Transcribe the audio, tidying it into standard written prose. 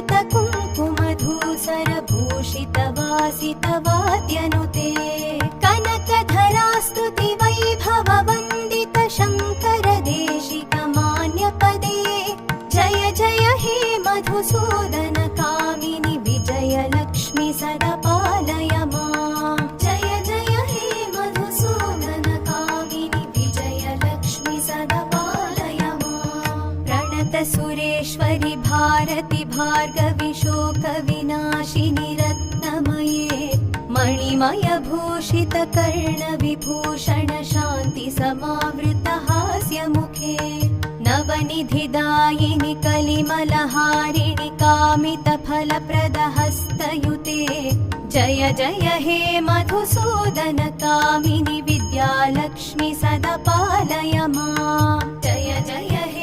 कुङ्कुमधूसरभूषितवासितवाद्यनुते कनकधरास्तुति वैभववन्दित शङ्कर देशिकमान्यपदे जय जय हे मधुसूदन कामिनि विजयलक्ष्मि सदा पालय माम् जय जय हे मधुसूदन कामिनि विजयलक्ष्मि सदा पालय माम् प्रणत सुरेश्वरि भारति भार्गवि शोकविनाशिनि रत्नमये मणिमय भूषित कर्णविभूषण शान्ति समावृत हास्यमुखे नवनिधिदायिनि कलिमलहारिणि कामितफलप्रद हस्तयुते जय जय हे मधुसूदन कामिनि विद्यालक्ष्मि सदा पालय माम् जय जय हे